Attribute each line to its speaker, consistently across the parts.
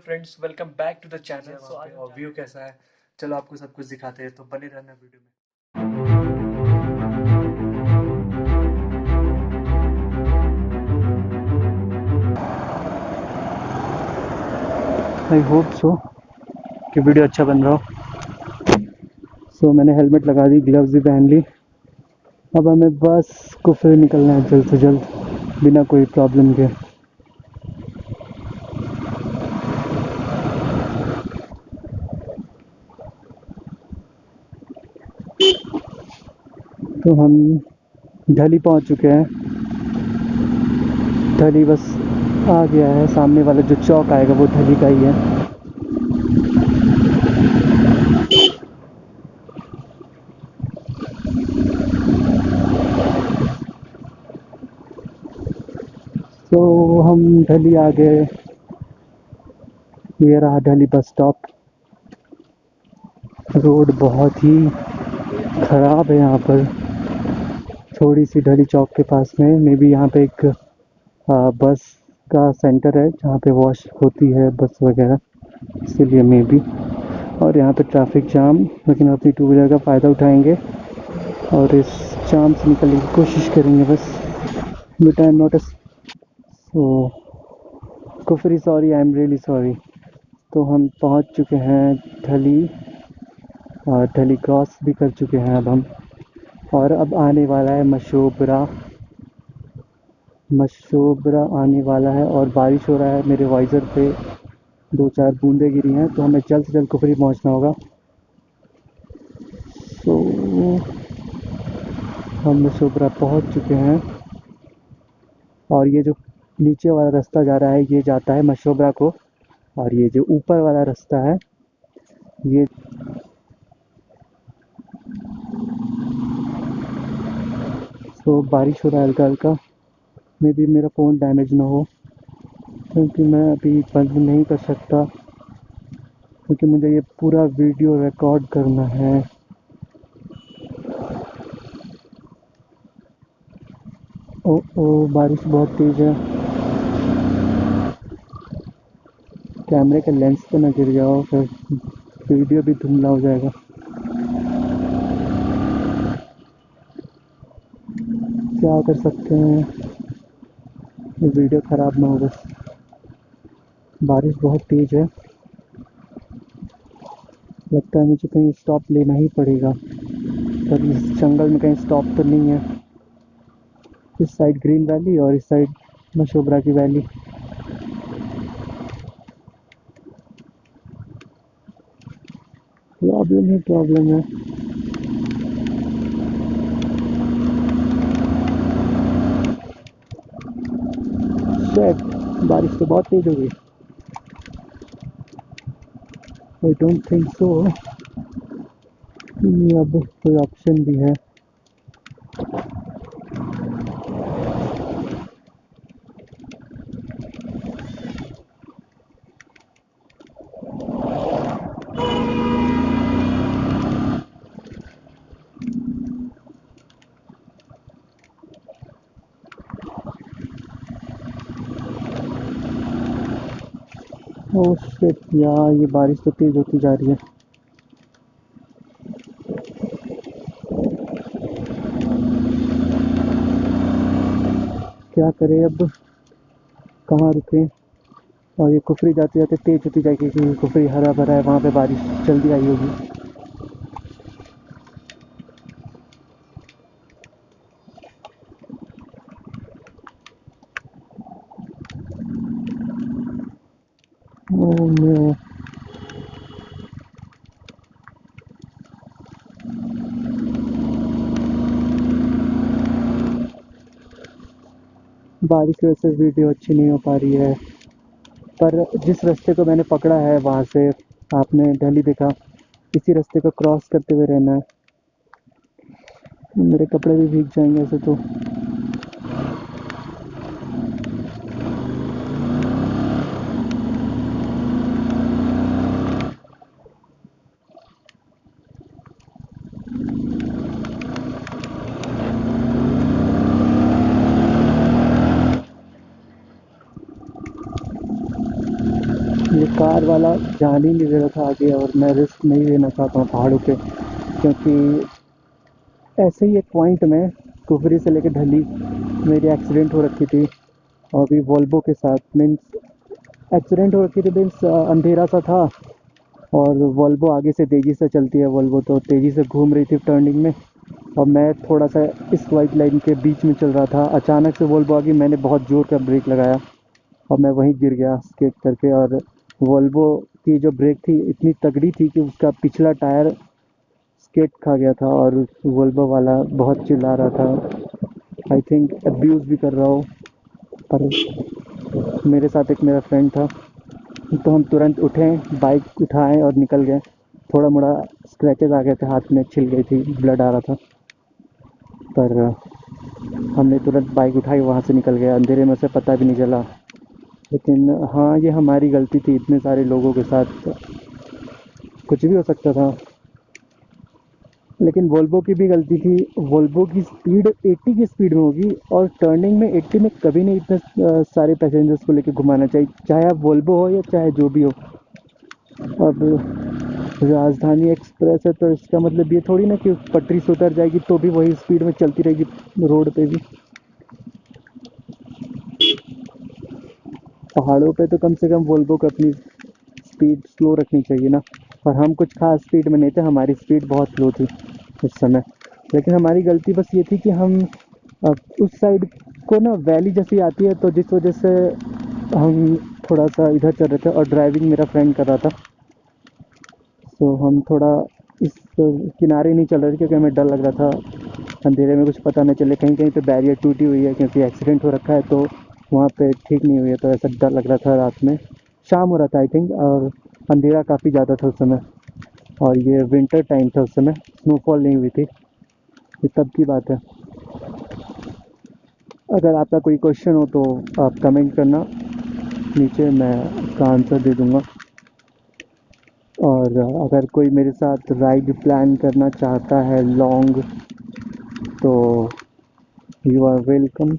Speaker 1: Friends, welcome back to the channel. और view कैसा है, चलो आपको सब कुछ दिखाते हैं, तो बने रहना वीडियो में। आई होप सो कि वीडियो अच्छा बन रहा हो। मैंने हेलमेट लगा दी, ग्लव्स भी पहन ली। अब हमें बस कुफरी निकलना है जल्द से जल्द, बिना कोई प्रॉब्लम के। तो हम ढली पहुंच चुके हैं। ढली बस आ गया है, सामने वाला जो चौक आएगा वो ढली का ही है। तो हम ढली आ गए, ये रहा ढली बस स्टॉप। रोड बहुत ही ख़राब है यहाँ पर, थोड़ी सी ढली चौक के पास में। मे बी यहाँ पे एक बस का सेंटर है जहाँ पे वॉश होती है बस वगैरह, इसीलिए मे बी। और यहाँ पे ट्रैफिक जाम, लेकिन अपनी टू व्हीलर का फ़ायदा उठाएंगे और इस जाम से निकलने की कोशिश करेंगे बस। But I am not so Kufri sorry, I am really sorry. तो हम पहुँच चुके हैं ढली, और ढली क्रॉस भी कर चुके हैं अब हम। और अब आने वाला है मशोबरा। मशोबरा आने वाला है और बारिश हो रहा है, मेरे वाइज़र पे 2-4 बूंदें गिरी हैं, तो हमें जल्द से जल्द कुफरी पहुंचना होगा। तो हम मशोबरा पहुंच चुके हैं, और ये जो नीचे वाला रास्ता जा रहा है ये जाता है मशोबरा को, और ये जो ऊपर वाला रास्ता है ये तो बारिश हो रहा है हल्का हल्का। मे बी मेरा फ़ोन डैमेज ना हो, क्योंकि मैं अभी बंद नहीं कर सकता, क्योंकि मुझे ये पूरा वीडियो रिकॉर्ड करना है। ओ बारिश बहुत तेज़ है, कैमरे का लेंस तो ना गिर जाओ, फिर वीडियो भी धुंधला हो जाएगा। क्या कर सकते हैं, ये वीडियो ख़राब ना हो बस। बारिश बहुत तेज़ है, लगता है मुझे कहीं स्टॉप लेना ही पड़ेगा, पर इस जंगल में कहीं स्टॉप तो नहीं है। इस साइड ग्रीन वैली और इस साइड मशोबरा की वैली। प्रॉब्लम ही प्रॉब्लम है। शिट, बारिश तो बहुत तेज़ हो गई। आई डोंट थिंक सो अब कोई ऑप्शन भी है। ओह शिट यार, ये बारिश तो तेज़ होती जा रही है। क्या करें अब, कहाँ रुकें। और ये कुफरी जाते जाते तेज़ होती जाएगी, क्योंकि कुफरी हरा भरा है, वहाँ पे बारिश जल्दी आई होगी। ओह नो, बारिश की वजह से वीडियो अच्छी नहीं हो पा रही है। पर जिस रास्ते को मैंने पकड़ा है वहाँ से आपने ढली देखा, इसी रास्ते को क्रॉस करते हुए रहना है। मेरे कपड़े भी भीग जाएंगे ऐसे तो। ये कार वाला जान ही नहीं दे रहा था आगे, और मैं रिस्क नहीं लेना चाहता हूँ पहाड़ों पे, क्योंकि ऐसे ही एक पॉइंट में कुफरी से लेकर ढली मेरी एक्सीडेंट हो रखी थी, और अभी वॉल्वो के साथ मीन्स एक्सीडेंट हो रखी थी मीन्स अंधेरा सा था, और वॉल्वो आगे से तेज़ी से चलती है, वॉल्वो तो तेज़ी से घूम रही थी टर्निंग में, और मैं थोड़ा सा इस वाइट लाइन के बीच में चल रहा था। अचानक से वॉल्वो आ गई, मैंने बहुत ज़ोर का ब्रेक लगाया और मैं वहीं गिर गया स्केट करके। और वॉल्वो की जो ब्रेक थी इतनी तगड़ी थी कि उसका पिछला टायर स्केट खा गया था, और वॉल्वो वाला बहुत चिल्ला रहा था, आई थिंक अब्यूज़ भी कर रहा हो। पर मेरे साथ एक मेरा फ्रेंड था, तो हम तुरंत उठे, बाइक उठाएं और निकल गए। थोड़ा मोड़ा स्क्रैचेस आ गए थे, हाथ में छिल गई थी, ब्लड आ रहा था, पर हमने तुरंत बाइक उठाई, वहाँ से निकल गए, अंधेरे में से पता भी नहीं चला। लेकिन हाँ, ये हमारी गलती थी, इतने सारे लोगों के साथ कुछ भी हो सकता था। लेकिन वोल्वो की भी गलती थी, वोल्वो की स्पीड 80 की स्पीड में होगी, और टर्निंग में 80 में कभी नहीं इतने सारे पैसेंजर्स को लेकर घुमाना चाहिए, चाहे आप वोल्वो हो या चाहे जो भी हो। अब राजधानी एक्सप्रेस है, तो इसका मतलब ये थोड़ी ना कि पटरी से उतर जाएगी तो भी वही स्पीड में चलती रहेगी रोड पे भी। पहाड़ों पे तो कम से कम वोल्वो को अपनी स्पीड स्लो रखनी चाहिए ना। और हम कुछ खास स्पीड में नहीं थे, हमारी स्पीड बहुत स्लो थी उस समय। लेकिन हमारी गलती बस ये थी कि हम उस साइड को ना वैली जैसी आती है, तो जिस वजह से हम थोड़ा सा इधर चल रहे थे, और ड्राइविंग मेरा फ्रेंड कर रहा था, तो हम थोड़ा इस किनारे नहीं चल रहे थे, क्योंकि हमें डर लग रहा था अंधेरे में कुछ पता न चले, कहीं कहीं पे बैरियर टूटी हुई है, क्योंकि एक्सीडेंट हो रखा है तो वहाँ पे ठीक नहीं हुई है, तो ऐसा डर लग रहा था। रात में शाम हो रहा था आई थिंक, और अंधेरा काफ़ी ज़्यादा था उस समय, और ये विंटर टाइम था उस समय, स्नोफॉल नहीं हुई थी, ये तब की बात है। अगर आपका कोई क्वेश्चन हो तो आप कमेंट करना नीचे, मैं उसका आंसर दे दूँगा। और अगर कोई मेरे साथ राइड प्लान करना चाहता है लॉन्ग, तो यू आर वेलकम।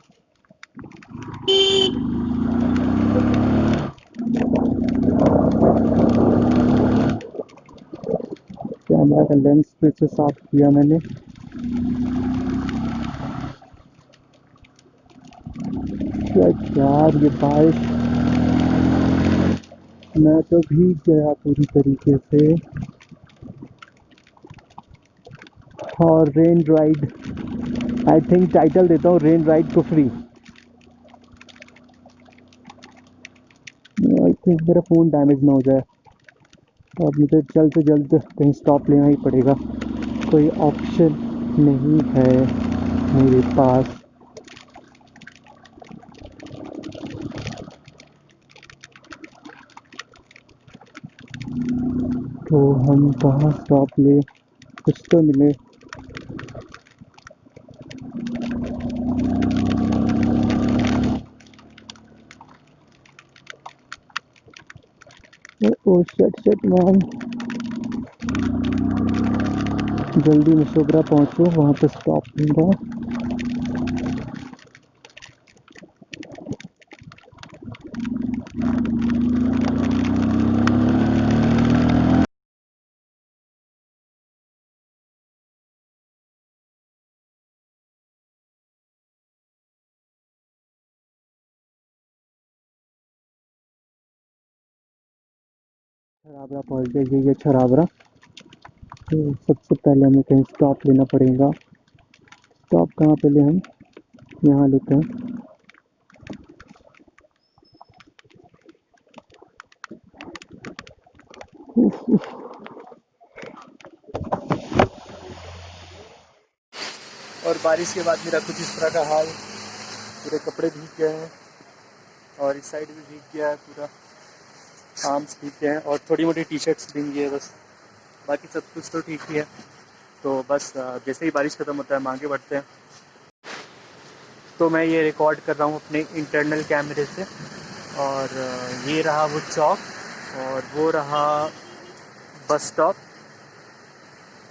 Speaker 1: कैमरा का लेंस फिर से साफ किया मैंने। यार ये बारिश, मैं तो भीग गया पूरी तरीके से। और rain ride, I think title देता हूँ रेन राइड को फ्री। आई थिंक मेरा फ़ोन डैमेज ना हो जाए, तो अब मुझे जल्द से जल्द कहीं स्टॉप लेना ही पड़ेगा, कोई ऑप्शन नहीं है मेरे पास। तो हम कहाँ स्टॉप ले, कुछ तो मिले। ओ शिट मैन, जल्दी में शोबरा पहुँचो, वहाँ पे स्टॉप लूँगा। छराबरा पहुँच गए, ये छराबरा। तो सबसे पहले हमें कहीं स्टॉप लेना पड़ेगा। स्टॉप कहाँ पे ले हम, यहाँ लेते हैं। और बारिश के बाद मेरा कुछ इस तरह का हाल, पूरे कपड़े भीग गए हैं, और इस साइड भी भीग गया है पूरा, आर्म्स भीग गए हैं, और थोड़ी मोटी टी शर्ट्स भीग गई है बस, बाकी सब कुछ तो ठीक ही है। तो बस जैसे ही बारिश ख़त्म होता है हम आगे बढ़ते हैं। तो मैं ये रिकॉर्ड कर रहा हूँ अपने इंटरनल कैमरे से, और ये रहा वो चौक, और वो रहा बस स्टॉप,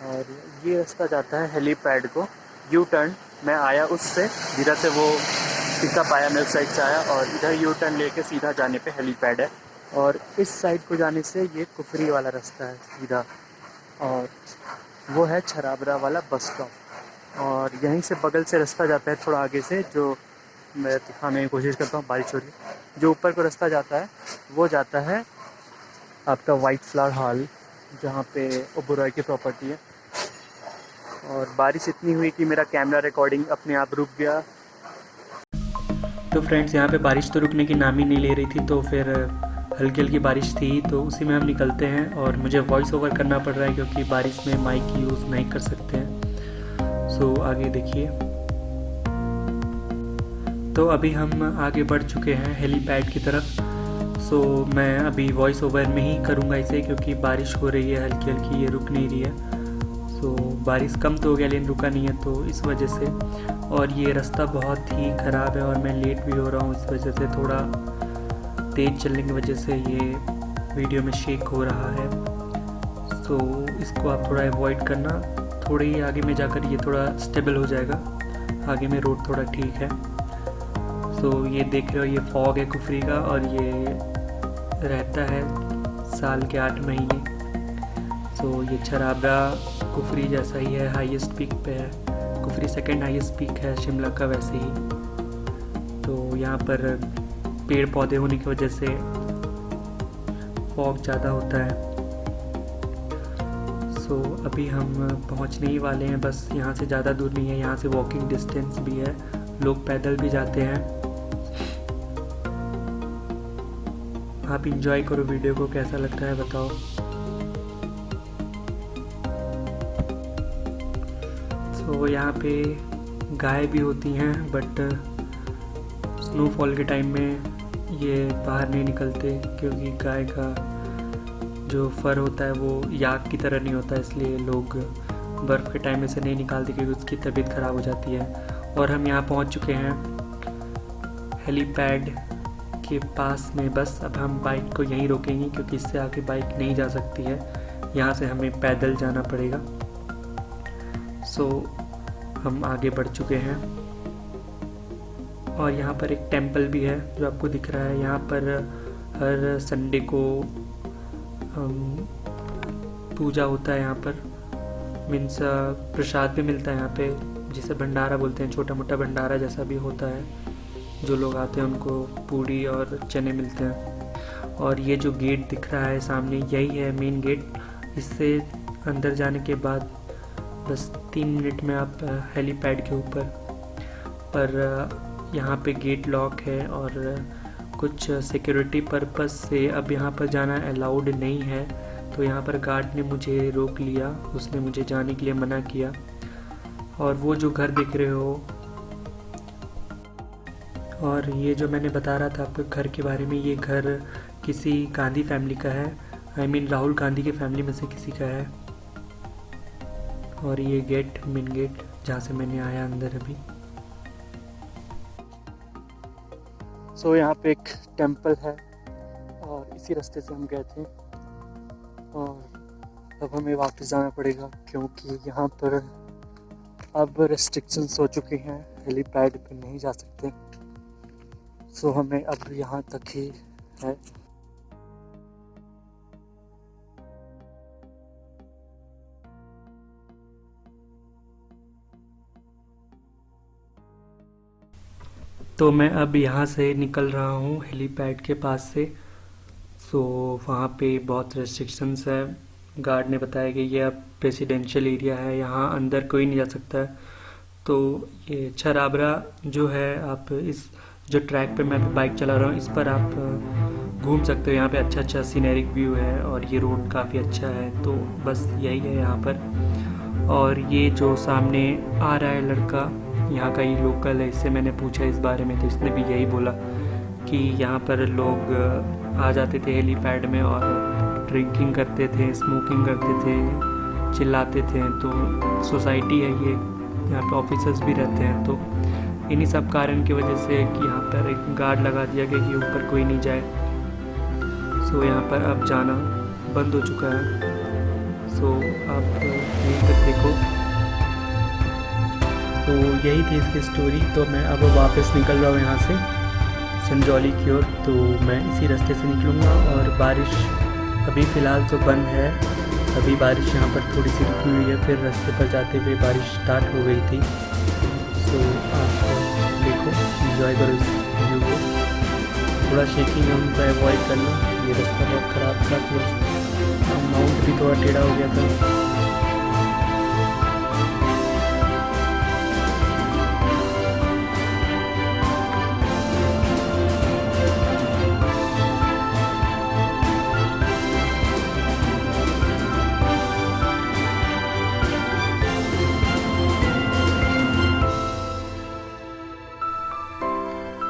Speaker 1: और ये रास्ता जाता है हेलीपैड को, यू टर्न। मैं आया उससे, जिधर से वो पिकअप आया मैं उस साइड से आया, और इधर यू टर्न लेके सीधा जाने पे हेलीपैड है। और इस साइड को जाने से ये कुफरी वाला रास्ता है सीधा, और वो है छराबरा वाला बस स्टॉप। और यहीं से बगल से रास्ता जाता है थोड़ा आगे से, जो मैं दिखाने की कोशिश करता हूँ, बारिश हो रही है। जो ऊपर को रास्ता जाता है वो जाता है आपका वाइट फ्लावर हॉल, जहाँ पे ओबेरॉय की प्रॉपर्टी है। और बारिश इतनी हुई कि मेरा कैमरा रिकॉर्डिंग अपने आप रुक गया। तो फ्रेंड्स, यहाँ पे बारिश तो रुकने की नाम ही नहीं ले रही थी, तो फिर हल्की हल्की बारिश थी, तो उसी में हम निकलते हैं। और मुझे वॉइस ओवर करना पड़ रहा है क्योंकि बारिश में माइक यूज़ नहीं कर सकते हैं। सो आगे देखिए। तो अभी हम आगे बढ़ चुके हैं हेलीपैड की तरफ। सो मैं अभी वॉइस ओवर में ही करूँगा इसे, क्योंकि बारिश हो रही है हल्की हल्की, ये रुक नहीं रही है। सो बारिश कम तो हो गया लेकिन रुका नहीं है, तो इस वजह से। और ये रास्ता बहुत ही ख़राब है और मैं लेट भी हो रहा हूँ इस वजह से। थोड़ा तेज़ चलने की वजह से ये वीडियो में शेक हो रहा है। सो इसको आप थोड़ा अवॉइड करना। थोड़े ही आगे में जाकर ये थोड़ा स्टेबल हो जाएगा, आगे में रोड थोड़ा ठीक है। सो ये देख रहे हो, ये फॉग है कुफरी का, और ये रहता है साल के 8 महीने। सो ये छराबरा कुफरी जैसा ही है, हाईएस्ट पीक पे है। कुफरी सेकंड हाईएस्ट पीक है शिमला का वैसे ही। तो यहाँ पर पेड़ पौधे होने की वजह से फॉग ज़्यादा होता है। सो अभी हम पहुँचने ही वाले हैं, बस यहाँ से ज़्यादा दूर नहीं है, यहाँ से वॉकिंग डिस्टेंस भी है, लोग पैदल भी जाते हैं। आप इंजॉय करो वीडियो को, कैसा लगता है बताओ। सो यहाँ पे गाय भी होती हैं, बट स्नोफॉल के टाइम में ये बाहर नहीं निकलते, क्योंकि गाय का जो फर होता है वो याक की तरह नहीं होता, इसलिए लोग बर्फ़ के टाइम में से नहीं निकालते, क्योंकि उसकी तबीयत ख़राब हो जाती है। और हम यहाँ पहुँच चुके हैं हेलीपैड के पास में। बस अब हम बाइक को यहीं रोकेंगे, क्योंकि इससे आगे बाइक नहीं जा सकती है, यहाँ से हमें पैदल जाना पड़ेगा। सो हम आगे बढ़ चुके हैं, और यहाँ पर एक टेंपल भी है जो आपको दिख रहा है। यहाँ पर हर संडे को पूजा होता है। यहाँ पर मीन्स प्रसाद भी मिलता है यहाँ पे, जिसे भंडारा बोलते हैं, छोटा मोटा भंडारा जैसा भी होता है। जो लोग आते हैं उनको पूड़ी और चने मिलते हैं। और ये जो गेट दिख रहा है सामने, यही है मेन गेट। इससे अंदर जाने के बाद बस 3 मिनट में आप हेलीपैड के ऊपर। पर यहाँ पे गेट लॉक है, और कुछ सिक्योरिटी पर्पस से अब यहाँ पर जाना अलाउड नहीं है। तो यहाँ पर गार्ड ने मुझे रोक लिया, उसने मुझे जाने के लिए मना किया। और वो जो घर देख रहे हो, और ये जो मैंने बता रहा था आपको घर के बारे में, ये घर किसी गांधी फैमिली का है। आई मीन राहुल गांधी के फैमिली में से किसी का है। और ये गेट, मेन गेट जहाँ से मैंने आया अंदर अभी। सो यहाँ पे एक टेंपल है, और इसी रास्ते से हम गए थे। और अब हमें वापस जाना पड़ेगा, क्योंकि यहाँ पर अब रेस्ट्रिक्शंस हो चुके हैं, हेलीपैड पे नहीं जा सकते। सो हमें अब यहाँ तक ही है। तो मैं अब यहाँ से निकल रहा हूँ हेलीपैड के पास से। सो वहाँ पे बहुत रेस्ट्रिक्शंस है। गार्ड ने बताया कि ये अब रेसिडेंशियल एरिया है, यहाँ अंदर कोई नहीं जा सकता है। तो ये छराबरा जो है, आप इस जो ट्रैक पे मैं बाइक चला रहा हूँ, इस पर आप घूम सकते हो। यहाँ पे अच्छा अच्छा सीनरिक व्यू है, और ये रोड काफ़ी अच्छा है। तो बस यही है यहाँ पर। और ये जो सामने आ रहा है लड़का, यहाँ का ही लोकल है, इससे मैंने पूछा इस बारे में, तो इसने भी यही बोला कि यहाँ पर लोग आ जाते थे हेलीपैड में और ड्रिंकिंग करते थे, स्मोकिंग करते थे, चिल्लाते थे। तो सोसाइटी है ये, यहाँ पे ऑफिसर्स भी रहते हैं। तो इन्हीं सब कारण की वजह से कि यहाँ पर एक गार्ड लगा दिया गया कि ऊपर कोई नहीं जाए। सो यहाँ पर अब जाना बंद हो चुका है। सो आप यहीं तक देखो। तो यही थी इसकी स्टोरी। तो मैं अब वापस निकल रहा हूँ यहाँ से। संजौली की ओर, तो मैं इसी रास्ते से निकलूँगा। और बारिश अभी फ़िलहाल तो बंद है, अभी बारिश यहाँ पर थोड़ी सी रुकी हुई है, फिर रास्ते पर जाते हुए बारिश स्टार्ट हो गई थी। तो आप देखो, एंजॉय करो इस व्यू को। थोड़ा शेकिंग है उनको अवॉइड कर लो, ये रास्ता बहुत ख़राब था, प्लस माउंट भी थोड़ा टेढ़ा हो गया था।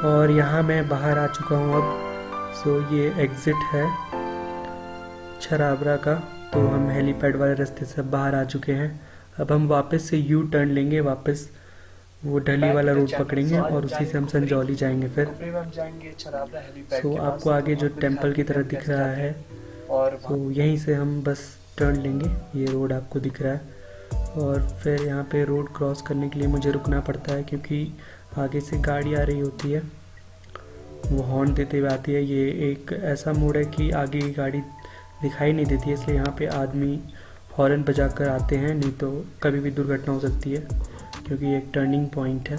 Speaker 1: और यहाँ मैं बाहर आ चुका हूँ अब। सो ये एग्ज़िट है छराबरा का, तो हम हेलीपैड वाले रास्ते से बाहर आ चुके हैं। अब हम वापस से यू टर्न लेंगे, वापस वो ढली वाला रोड पकड़ेंगे और उसी से हम संजौली जाएंगे फिर। सो आपको आगे जो टेंपल की तरह दिख रहा है, तो यहीं से हम बस टर्न लेंगे, ये रोड आपको दिख रहा है। और फिर यहाँ पे रोड क्रॉस करने के लिए मुझे रुकना पड़ता है, क्योंकि आगे से गाड़ी आ रही होती है, वो हॉर्न देते हुए आती है। ये एक ऐसा मोड़ है कि आगे की गाड़ी दिखाई नहीं देती है, इसलिए यहाँ पे आदमी हॉर्न बजाकर आते हैं, नहीं तो कभी भी दुर्घटना हो सकती है, क्योंकि ये एक टर्निंग पॉइंट है।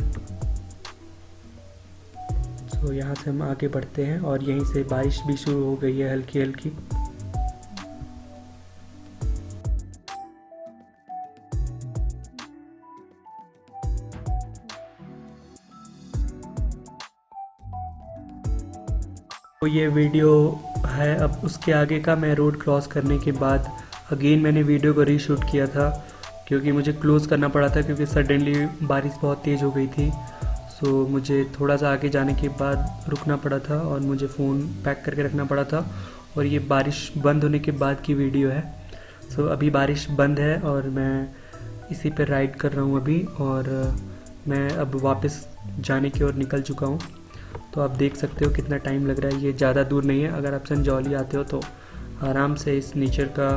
Speaker 1: तो यहाँ से हम आगे बढ़ते हैं और यहीं से बारिश भी शुरू हो गई है हल्की हल्की। तो ये वीडियो है अब उसके आगे का। मैं रोड क्रॉस करने के बाद अगेन मैंने वीडियो को रीशूट किया था, क्योंकि मुझे क्लोज़ करना पड़ा था, क्योंकि सडनली बारिश बहुत तेज़ हो गई थी। सो मुझे थोड़ा सा आगे जाने के बाद रुकना पड़ा था और मुझे फ़ोन पैक करके रखना पड़ा था। और ये बारिश बंद होने के बाद की वीडियो है। सो अभी बारिश बंद है और मैं इसी पर राइड कर रहा हूँ अभी, और मैं अब वापस जाने की ओर निकल चुका हूँ। तो आप देख सकते हो कितना टाइम लग रहा है, ये ज़्यादा दूर नहीं है। अगर आप संजौली आते हो तो आराम से इस नेचर का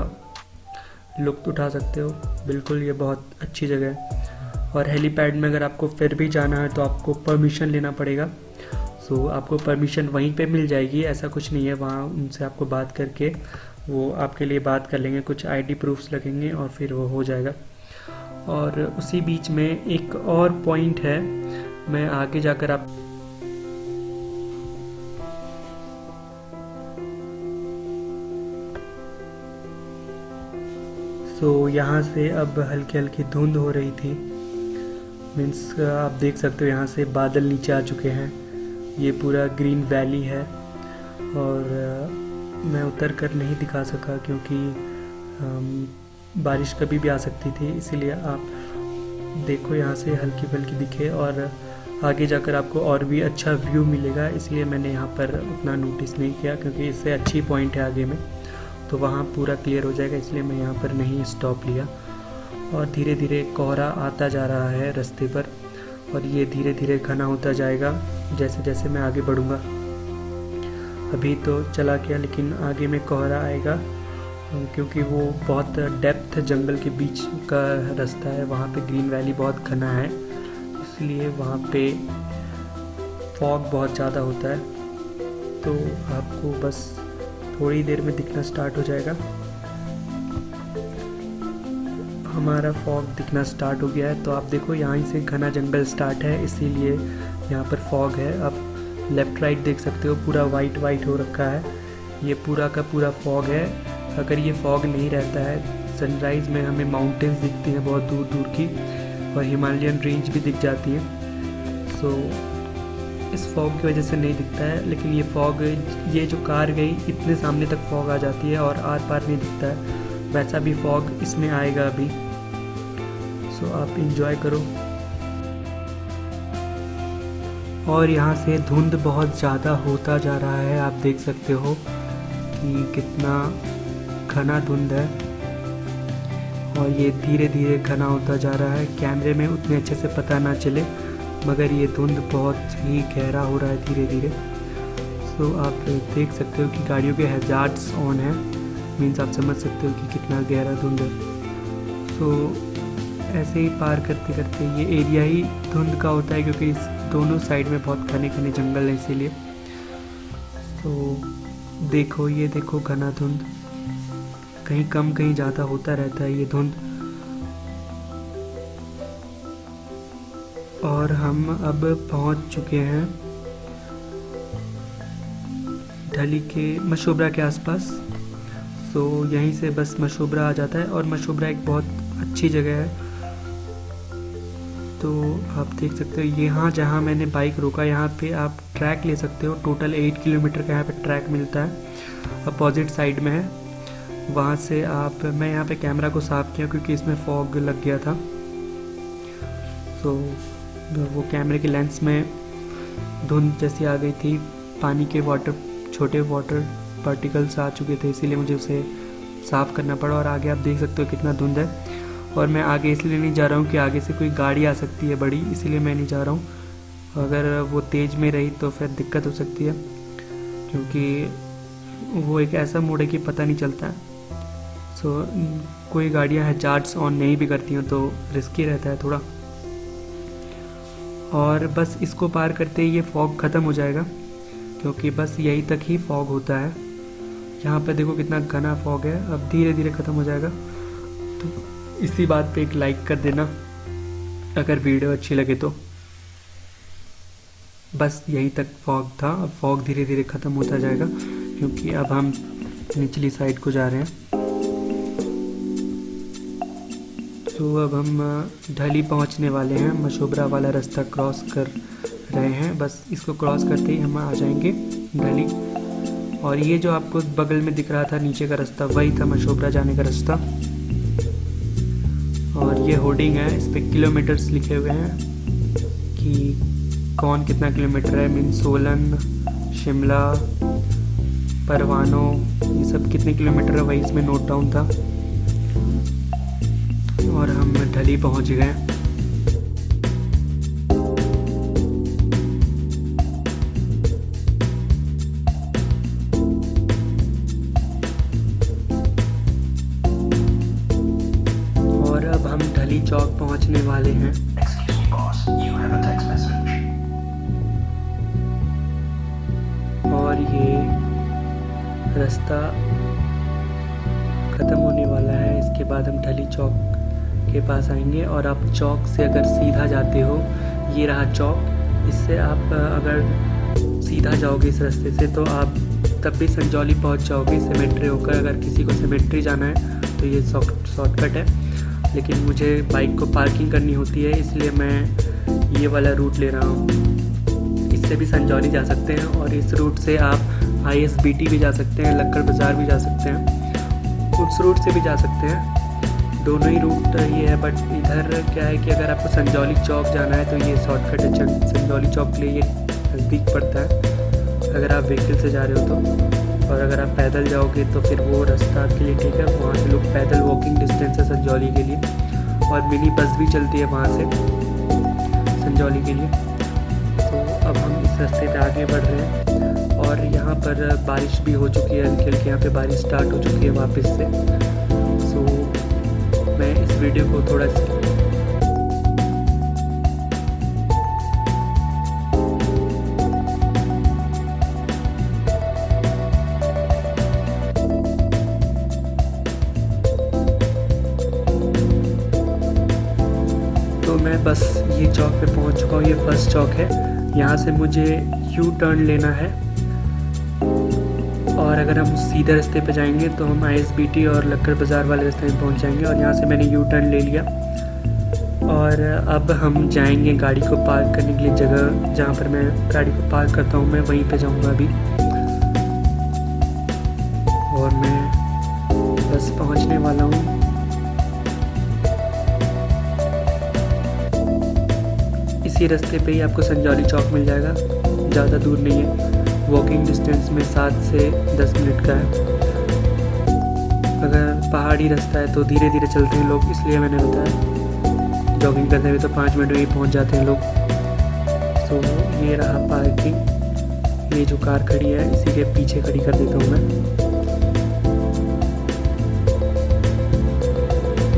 Speaker 1: लुत्फ़ उठा सकते हो, बिल्कुल ये बहुत अच्छी जगह है। और हेलीपैड में अगर आपको फिर भी जाना है तो आपको परमिशन लेना पड़ेगा। सो आपको परमिशन वहीं पे मिल जाएगी, ऐसा कुछ नहीं है, वहाँ उनसे आपको बात करके वो आपके लिए बात कर लेंगे, कुछ आईडी प्रूफ्स लगेंगे और फिर वो हो जाएगा। और उसी बीच में एक और पॉइंट है, मैं आगे जाकर आप यहाँ से अब हल्की हल्की धुंध हो रही थी, मीन्स आप देख सकते हो यहाँ से बादल नीचे आ चुके हैं, ये पूरा ग्रीन वैली है। और मैं उतर कर नहीं दिखा सका, क्योंकि बारिश कभी भी आ सकती थी, इसीलिए आप देखो यहाँ से हल्की फुल्की दिखे, और आगे जाकर आपको और भी अच्छा व्यू मिलेगा, इसलिए मैंने यहाँ पर उतना नोटिस नहीं किया, क्योंकि इससे अच्छी पॉइंट है आगे में, तो वहाँ पूरा क्लियर हो जाएगा, इसलिए मैं यहाँ पर नहीं स्टॉप लिया। और धीरे धीरे कोहरा आता जा रहा है रास्ते पर, और ये धीरे धीरे घना होता जाएगा जैसे जैसे मैं आगे बढ़ूँगा। अभी तो चला गया, लेकिन आगे में कोहरा आएगा, क्योंकि वो बहुत डेप्थ जंगल के बीच का रास्ता है, वहाँ पे ग्रीन वैली बहुत घना है, इसलिए वहाँ पे फॉग बहुत ज़्यादा होता है। तो आपको बस थोड़ी देर में दिखना स्टार्ट हो जाएगा। हमारा फॉग दिखना स्टार्ट हो गया है, तो आप देखो यहाँ से घना जंगल स्टार्ट है, इसीलिए यहाँ पर फॉग है। आप लेफ़्ट राइट देख सकते हो, पूरा वाइट वाइट हो रखा है, ये पूरा का पूरा फॉग है। अगर ये फॉग नहीं रहता है, सनराइज़ में हमें माउंटेन्स दिखती हैं बहुत दूर दूर की, और हिमालयन रेंज भी दिख जाती है। सो इस फॉग की वजह से नहीं दिखता है, लेकिन ये फॉग, ये जो कार गई इतने सामने तक फॉग आ जाती है और आर पार नहीं दिखता है, वैसा भी फॉग इसमें आएगा अभी। सो आप इंजॉय करो। और यहाँ से धुंध बहुत ज़्यादा होता जा रहा है, आप देख सकते हो कि कितना घना धुंध है, और ये धीरे धीरे घना होता जा रहा है। कैमरे में उतने अच्छे से पता ना चले, मगर ये धुंध बहुत ही गहरा हो रहा है धीरे धीरे। सो आप देख सकते हो कि गाड़ियों के हैजार्ड्स ऑन है, मीन्स आप समझ सकते हो कि कितना गहरा धुंध है। सो ऐसे ही पार करते करते, ये एरिया ही धुंध का होता है, क्योंकि इस दोनों साइड में बहुत घने घने जंगल है, इसीलिए तो देखो, ये देखो घना धुंध, कहीं कम कहीं ज़्यादा होता रहता है ये धुंध। और हम अब पहुंच चुके हैं ढली के मशोबरा के आसपास। तो यहीं से बस मशोबरा आ जाता है और मशोबरा एक बहुत अच्छी जगह है। तो आप देख सकते हो यहाँ जहाँ मैंने बाइक रोका, यहाँ पे आप ट्रैक ले सकते हो। टोटल 8 किलोमीटर का यहाँ पे ट्रैक मिलता है, अपोजिट साइड में है। वहाँ से आप, मैं यहाँ पे कैमरा को साफ़ किया क्योंकि इसमें फॉग लग गया था, तो वो कैमरे के लेंस में धुंध जैसी आ गई थी। पानी के छोटे वाटर पार्टिकल्स आ चुके थे, इसीलिए मुझे उसे साफ़ करना पड़ा। और आगे आप देख सकते हो कितना धुंध है। और मैं आगे इसलिए नहीं जा रहा हूँ कि आगे से कोई गाड़ी आ सकती है बड़ी, इसीलिए मैं नहीं जा रहा हूँ। अगर वो तेज़ में रही तो फिर दिक्कत हो सकती है, क्योंकि वो एक ऐसा मोड़ है कि पता नहीं चलता है। कोई गाड़ियाँ हैजार्ड्स ऑन नहीं भी करती हैं तो रिस्की रहता है थोड़ा। और बस इसको पार करते ही ये फॉग ख़त्म हो जाएगा, क्योंकि बस यहीं तक ही फॉग होता है। यहाँ पे देखो कितना घना फॉग है, अब धीरे धीरे ख़त्म हो जाएगा। तो इसी बात पे एक लाइक कर देना अगर वीडियो अच्छी लगे तो। बस यहीं तक फॉग था, अब फॉग धीरे धीरे ख़त्म होता जाएगा, क्योंकि अब हम निचली साइड को जा रहे हैं। तो अब हम ढली पहुंचने वाले हैं, मशोबरा वाला रास्ता क्रॉस कर रहे हैं। बस इसको क्रॉस करते ही हम आ जाएंगे ढली। और ये जो आपको बगल में दिख रहा था नीचे का रास्ता, वही था मशोबरा जाने का रास्ता। और ये होर्डिंग है, इस पर किलोमीटर्स लिखे हुए हैं कि कौन कितना किलोमीटर है। मीन सोलन, शिमला, परवानो, ये सब कितने किलोमीटर है वही इसमें नोट डाउन था। और हम ढली पहुंच गए। और अब हम ढली चौक पहुंचने वाले हैं। और ये रास्ता ख़त्म होने वाला है, इसके बाद हम ढली चौक के पास आएंगे। और आप चौक से अगर सीधा जाते हो, ये रहा चौक, इससे आप अगर सीधा जाओगे इस रास्ते से तो आप तब भी संजौली पहुंच जाओगे सेमेट्री होकर। अगर किसी को सेमेट्री जाना है तो ये शॉर्टकट है, लेकिन मुझे बाइक को पार्किंग करनी होती है, इसलिए मैं ये वाला रूट ले रहा हूँ। इससे भी संजौली जा सकते हैं और इस रूट से आप ISBT भी जा सकते हैं, लक्कड़ बाज़ार भी जा सकते हैं, उस रूट से भी जा सकते हैं। दोनों ही रूट ये है, बट इधर क्या है कि अगर आपको संजौली चौक जाना है तो ये शॉर्टकट है। संजौली चौक के लिए ये नज़दीक पड़ता है अगर आप व्हीकल से जा रहे हो तो। और अगर आप पैदल जाओगे तो फिर वो रास्ता आपके लिए ठीक है, वहाँ से लोग पैदल वॉकिंग डिस्टेंस है संजौली के लिए। और मिनी बस भी चलती है वहाँ से संजौली के लिए। तो अब हम इस रास्ते पे आगे बढ़ रहे हैं। और यहाँ पर बारिश भी हो चुकी है, हल्की हल्की यहाँ पे बारिश स्टार्ट हो चुकी है वापस से। मैं इस वीडियो को थोड़ा तो मैं बस ये चौक पे पहुंच चुका हूँ। ये फर्स्ट चौक है, यहाँ से मुझे यू टर्न लेना है। और अगर हम सीधे रास्ते पे जाएंगे तो हम ISBT और लक्कड़ बाज़ार वाले रास्ते में पहुंच जाएंगे। और यहाँ से मैंने यू टर्न ले लिया। और अब हम जाएंगे गाड़ी को पार्क करने के लिए जगह, जहाँ पर मैं गाड़ी को पार्क करता हूँ मैं वहीं पे जाऊँगा अभी। और मैं बस पहुँचने वाला हूँ। इसी रास्ते पे ही आपको संजौली चौक मिल जाएगा, ज़्यादा दूर नहीं है, वॉकिंग डिस्टेंस में 7 से 10 मिनट का है। अगर पहाड़ी रास्ता है तो धीरे धीरे चलते हैं लोग, इसलिए मैंने बताया। जॉगिंग करते हुए तो 5 मिनट में ही पहुंच जाते हैं लोग। तो ये रहा पार्किंग, ये जो कार खड़ी है इसी के पीछे खड़ी कर देता हूँ मैं।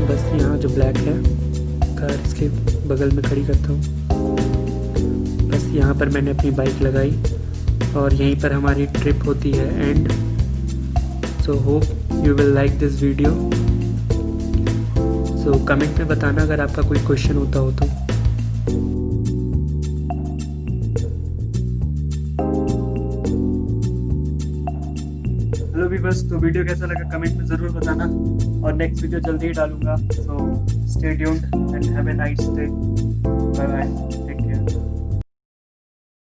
Speaker 1: बस यहाँ जो ब्लैक है कार, इसके बगल में खड़ी करता हूँ। बस यहाँ पर मैंने अपनी बाइक लगाई और यहीं पर हमारी ट्रिप होती है and. So hope you will like this video. So comment में बताना अगर आपका कोई क्वेश्चन होता हो तो। हेलो व्यूअर्स, तो वीडियो कैसा लगा कमेंट में ज़रूर बताना और नेक्स्ट वीडियो जल्दी ही डालूंगा। So stay tuned and have a nice day. Bye bye.